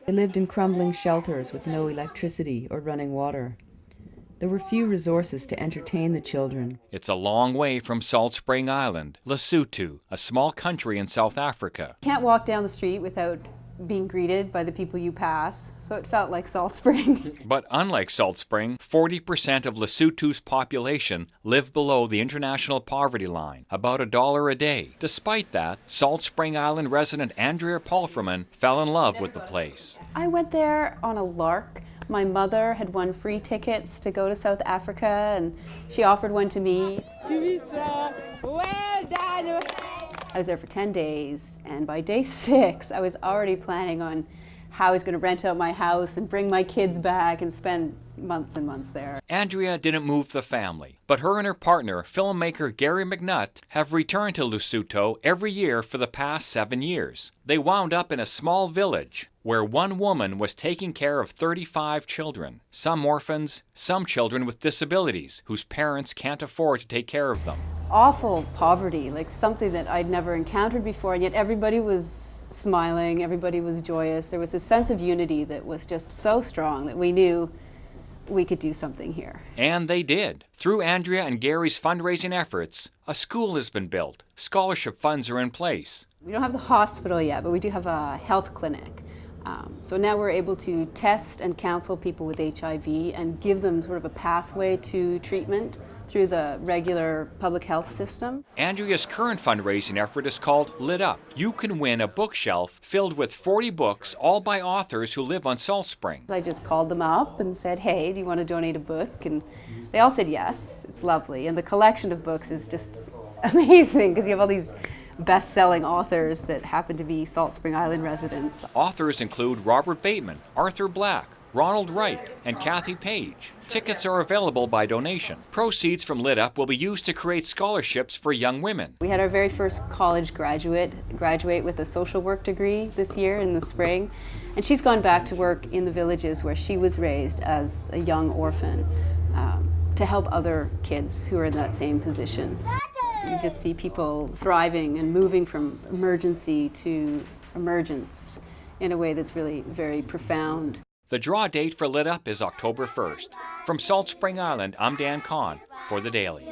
They lived in crumbling shelters with no electricity or running water. There were few resources to entertain the children. It's a long way from Saltspring Island, Lesotho, a small country in South Africa. You can't walk down the street without being greeted by the people you pass, so it felt like Salt Spring. But unlike Salt Spring, 40% of Lesotho's population live below the international poverty line, about $1 a day. Despite that, Salt Spring Island resident Andrea Palfreman fell in love with the place. I went there on a lark. My mother had won free tickets to go to South Africa, and she offered one to me. I was there for 10 days, and by day 6, I was already planning on how I was going to rent out my house and bring my kids back and spend months and months there. Andrea didn't move the family, but her and her partner, filmmaker Gary McNutt, have returned to Lesotho every year for the past 7 years. They wound up in a small village where one woman was taking care of 35 children, some orphans, some children with disabilities whose parents can't afford to take care of them. Awful poverty, like something that I'd never encountered before, and yet everybody was smiling, everybody was joyous. There was a sense of unity that was just so strong that we knew we could do something here. And they did. Through Andrea and Gary's fundraising efforts, a school has been built. Scholarship funds are in place. We don't have the hospital yet, but we do have a health clinic. So now we're able to test and counsel people with HIV and give them sort of a pathway to treatment through the regular public health system. Andrea's current fundraising effort is called Lit Up. You can win a bookshelf filled with 40 books, all by authors who live on Salt Spring. I just called them up and said, hey, do you want to donate a book? And they all said yes. It's lovely. And the collection of books is just amazing because you have all these best-selling authors that happen to be Salt Spring Island residents. Authors include Robert Bateman, Arthur Black, Ronald Wright, and Kathy Page. Tickets are available by donation. Proceeds from Lit Up will be used to create scholarships for young women. We had our very first college graduate with a social work degree this year in the spring, and she's gone back to work in the villages where she was raised as a young orphan to help other kids who are in that same position. You just see people thriving and moving from emergency to emergence in a way that's really very profound. The draw date for Lit Up is October 1st. From Salt Spring Island, I'm Dan Kahan for The Daily.